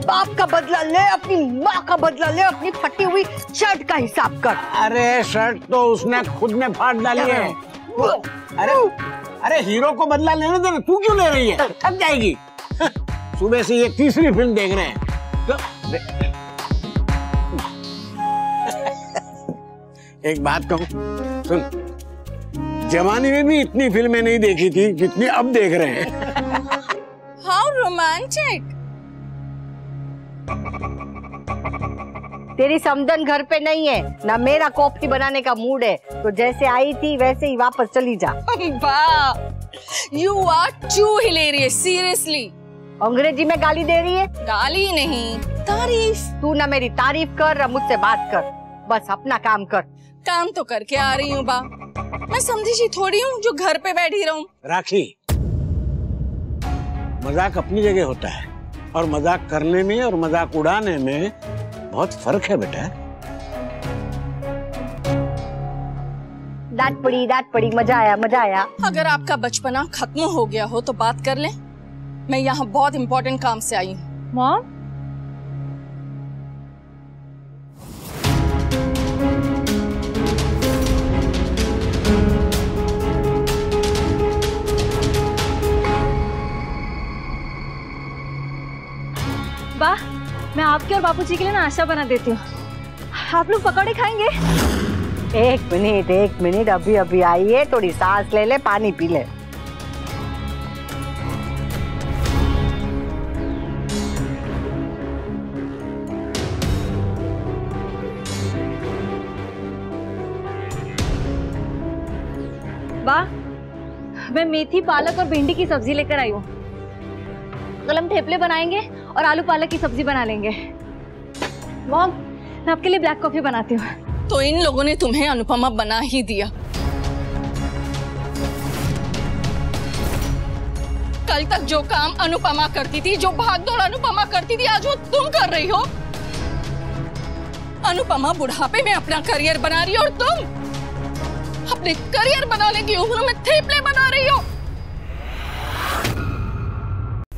बाप का बदला ले, अपनी माँ का बदला ले, अपनी फटी हुई शर्ट का हिसाब कर। अरे शर्ट तो उसने खुद में फाड़ डाली है। अरे हीरो को बदला लेने दे, तू क्यों ले रही है? थक जाएगी। सुबह से ये तीसरी फिल्म देख रहे हैं तो एक बात कहूं, सुन, जवानी में भी इतनी फिल्में नहीं देखी थी जितनी अब देख रहे हैं। How romantic. तेरी समधन घर पे नहीं है ना, मेरा कॉफी बनाने का मूड है, तो जैसे आई थी वैसे ही वापस चली जा। वाह, you are too hilarious, seriously। अंग्रेजी में गाली दे रही है? गाली नहीं, तारीफ। तू ना मेरी तारीफ कर ना मुझसे बात कर, बस अपना काम कर। काम तो करके आ रही हूँ बा, मैं समझी सी थोड़ी हूँ जो घर पे बैठी रहूं। राखी, मजाक अपनी जगह होता है और मजाक करने में और मजाक उड़ाने में बहुत फर्क है बेटा। डांट पड़ी, मजा आया, मजा आया। अगर आपका बचपना खत्म हो गया हो तो बात कर लें। मैं यहाँ बहुत इम्पोर्टेंट काम से आई हूँ। मॉम, वाह, मैं आपके और बापूजी के लिए ना नाश्ता बना देती हूँ। आप लोग पकौड़े खाएंगे? एक मिनट, अभी आई है, थोड़ी सांस ले ले, पानी पी ले। वाह, मैं मेथी, पालक और भिंडी की सब्जी लेकर आई हूँ। कल हम ठेपले बनाएंगे और आलू पालक की सब्जी बना लेंगे। मॉम, मैं आपके लिए ब्लैक कॉफी बनाती हूँ। तो इन लोगों ने तुम्हें अनुपमा बना ही दिया। कल तक जो काम अनुपमा करती थी, जो भागदौड़ अनुपमा करती थी, आज वो तुम कर रही हो। अनुपमा बुढ़ापे में अपना करियर बना रही हो और तुम अपने करियर बनाने की उम्र में थेपले बना रही हो।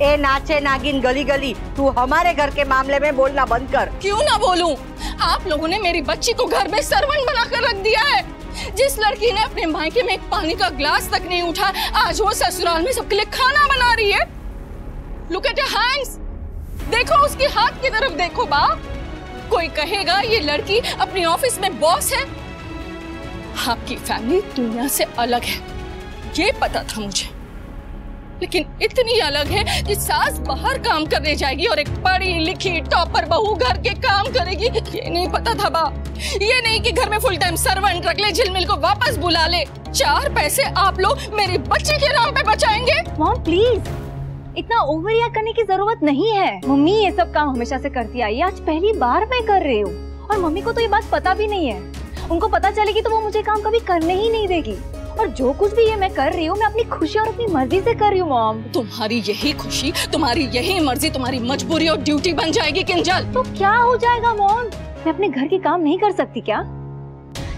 ए नाचे नागिन गली गली, तू हमारे घर के मामले में बोलना बंद कर। क्यों ना बोलूं? आप लोगों ने मेरी बच्ची को घर में सर्वेंट बनाकर रख दिया है। जिस लड़की ने अपने मायके में एक पानी का ग्लास तक नहीं उठाया, आज वो ससुराल में सबके लिए खाना बना रही है। लुक एट योर हैंड्स, देखो उसके हाथ की तरफ देखो बा। कोई कहेगा ये लड़की अपनी ऑफिस में बॉस है। आपकी फैमिली दुनिया से अलग है, ये पता था मुझे, लेकिन इतनी अलग है कि सास बाहर काम करने जाएगी और एक पढ़ी लिखी टॉपर बहू घर के काम करेगी, ये नहीं पता था बा। ये नहीं कि घर में फुल टाइम सर्वेंट रख ले, झिलमिल को वापस बुला ले। 4 पैसे आप लोग मेरी बच्ची के नाम पे बचाएंगे। मॉम प्लीज, इतना ओवर रिएक्ट करने की जरूरत नहीं है। मम्मी ये सब काम हमेशा से करती आई है, आज पहली बार मैं कर रही हूँ। और मम्मी को तो ये बात पता भी नहीं है। उनको पता चलेगी तो वो मुझे काम कभी करने ही नहीं देगी। और जो कुछ भी ये मैं कर रही हूँ, मैं अपनी खुशी और अपनी मर्जी से कर रही हूँ मॉम। तुम्हारी यही खुशी, तुम्हारी यही मर्जी, तुम्हारी मजबूरी और ड्यूटी बन जाएगी किंजल। तो क्या हो जाएगा मॉम? मैं अपने घर के काम नहीं कर सकती क्या?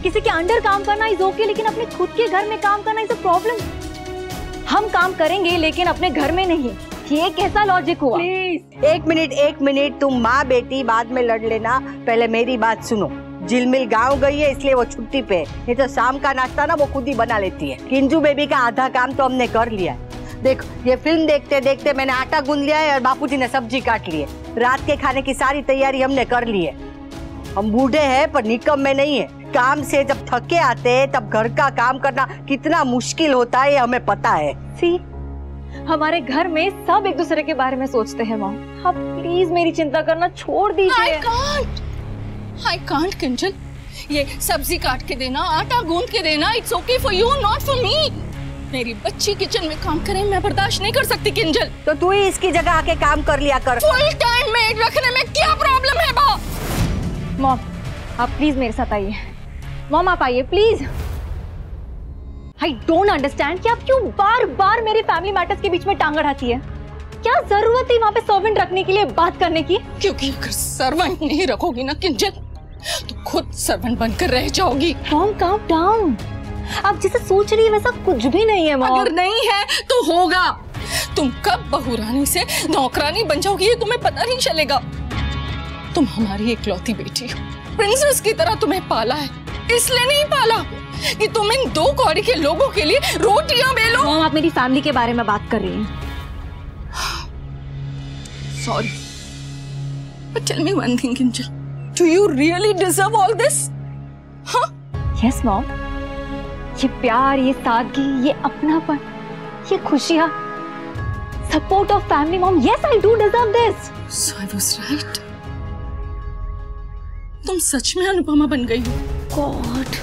किसी के अंडर काम करना इज ओके, लेकिन अपने खुद के घर में काम करना इज अ प्रॉब्लम। हम काम करेंगे लेकिन अपने घर में नहीं। ये कैसा लॉजिक हुआ? प्लीज एक मिनट, तुम माँ बेटी बाद में लड़ लेना, पहले मेरी बात सुनो। झिलमिल गांव गई है इसलिए वो छुट्टी पे, नहीं तो शाम का नाश्ता ना वो खुद ही बना लेती है। किंजू बेबी का आधा काम तो हमने कर लिया है। देखो, ये फिल्म देखते देखते मैंने आटा गूंद लिया है और बापूजी ने सब्जी काट ली है। रात के खाने की सारी तैयारी हमने कर ली है। हम बूढ़े हैं पर निकम में नहीं है। काम से जब थके आते हैं तब घर का काम करना कितना मुश्किल होता है, ये हमें पता है। सी, हमारे घर में सब एक दूसरे के बारे में सोचते हैं मॉम। आप प्लीज मेरी चिंता करना छोड़ दीजिए। I can't किंजल, ये सब्जी काट के देना, आटा गूंद के देना, it's okay for you, not for me। मेरी बच्ची किचन में काम करे मैं बर्दाश्त नहीं कर सकती किंजल। तो तू ही इसकी जगह आके काम कर लिया कर। फुल टाइम मेड रखने में क्या प्रॉब्लम है बा? मॉम आप प्लीज मेरे साथ आइए। मॉम आप आइए प्लीज। आई डोंट अंडरस्टैंड कि आप क्यों बार बार मेरे फैमिली मैटर्स के बीच में टांग अड़ाती है। क्या जरूरत है वहाँ पे सर्वेंट रखने के लिए, बात करने की? क्योंकि अगर सर्वेंट नहीं रखोगी ना किंजल, तो खुद सर्वेंट बनकर रह जाओगी। मॉम काम डाउन, आप जैसे सोच रही है वैसा कुछ भी नहीं है मॉम। अगर नहीं है तो होगा। तुम कब बहुरानी से नौकरानी बन जाओगी ये तुम्हें पता नहीं चलेगा। तुम हमारी इकलौती बेटी हो, प्रिंसेस की तरह तुम्हें पाला है, इसलिए नहीं पाला कि तुम इन दो कौड़ी के लोगों के लिए रोटियां बेलो। मॉम, आप मेरी फैमिली के बारे में बात कर रही हैं। Sorry, but tell me one thing, Kinjal. Do you really deserve all this? Huh? Yes mom, ये प्यार, ये सादगी, ये अपनापन, ये खुशियाँ, support of family mom, yes I do deserve this. So I was right. तुम सच में अनुपमा बन गई हो। गॉड,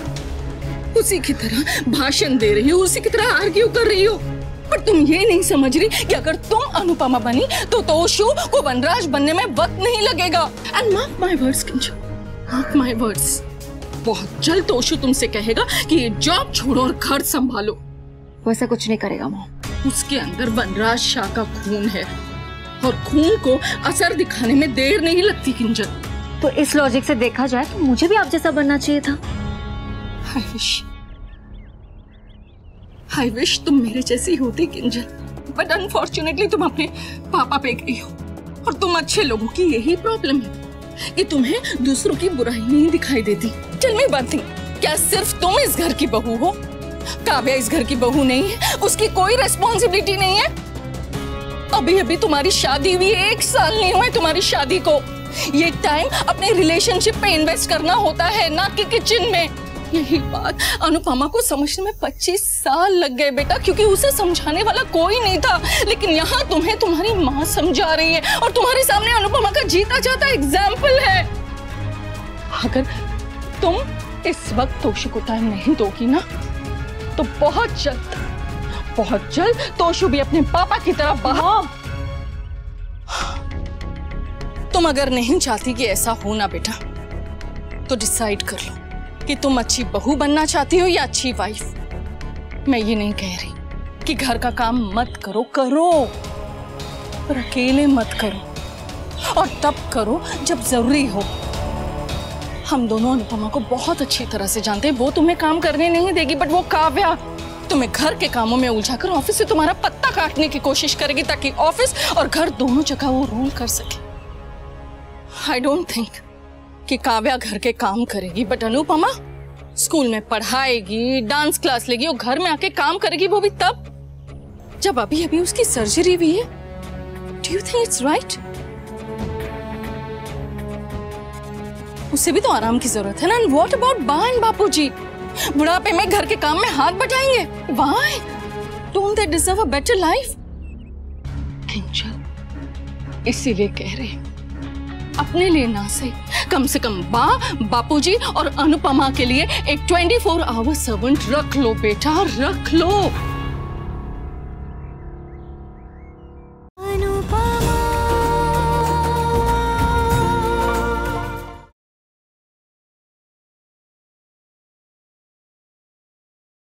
उसी की तरह भाषण दे रही हो, उसी की तरह आर्ग्यू कर रही हो, पर तुम ये नहीं समझ रही कि अगर तुम अनुपमा बनी तो तोशु को वनराज बनने में वक्त नहीं लगेगा। And mark my words Kinjal, mark my words, बहुत जल्द तोशु तुमसे कहेगा कि ये जॉब छोड़ो और घर संभालो। वैसा कुछ नहीं करेगा मॉम। उसके अंदर वनराज शाह का खून है और खून को असर दिखाने में देर नहीं लगती किंजल। तो इस लॉजिक से देखा जाए तो मुझे भी आप जैसा बनना चाहिए था। I wish तुम मेरे जैसी होती किंजल, बट अनफॉर्चुनेटली तुम अपने पापा पे गई हो। और तुम अच्छे लोगों की यही प्रॉब्लम है कि तुम्हें दूसरों की बुराई नहीं दिखाई देती। टेल मी वन थिंग, क्या सिर्फ तुम इस घर की बहू हो? काव्या इस घर की बहू नहीं है, उसकी कोई रिस्पॉन्सिबिलिटी नहीं है। अभी अभी तुम्हारी शादी हुई, 1 साल नहीं हुआ तुम्हारी शादी को। ये टाइम अपने रिलेशनशिप पे इन्वेस्ट करना होता है, ना कि किचन में। यही बात अनुपमा को समझने में 25 साल लग गए बेटा, क्योंकि उसे समझाने वाला कोई नहीं था। लेकिन यहाँ तुम्हें तुम्हारी माँ समझा रही है और तुम्हारे सामने अनुपमा का जीता जाता एग्जाम्पल है। अगर तुम इस वक्त तोशु को टाइम नहीं दोगी ना, तो बहुत जल्द तोशु भी अपने पापा की तरफ बाहर। तुम अगर नहीं चाहती कि ऐसा हो ना बेटा, तो डिसाइड कर लो कि तुम अच्छी बहू बनना चाहती हो या अच्छी वाइफ। मैं ये नहीं कह रही कि घर का काम मत करो, पर अकेले मत करो, और तब करो जब जरूरी हो। हम दोनों अनुपमा को बहुत अच्छी तरह से जानते हैं, वो तुम्हें काम करने नहीं देगी, बट वो काव्या तुम्हें घर के कामों में उलझाकर ऑफिस से तुम्हारा पत्ता काटने की कोशिश करेगी, ताकि ऑफिस और घर दोनों जगह वो रूल कर सके। आई डोंट थिंक कि काव्या घर के काम करेगी, बट अनुपमा स्कूल में पढ़ाएगी, डांस क्लास लेगी और घर में आके काम करेगी, वो भी तब जब अभी अभी उसकी सर्जरी हुई है। Do you think it's right? उसे भी तो आराम की जरूरत है ना। एंड व्हाट अबाउट बा एंड बापूजी? बुढ़ापे में घर के काम में हाथ बटाएंगे? Why? Don't they deserve a better life? Kinjal, इसीलिए कह रहे हैं, अपने लिए ना सही, कम से कम बापूजी और अनुपमा के लिए एक 24 आवर सर्वेंट रख लो बेटा, रख लो।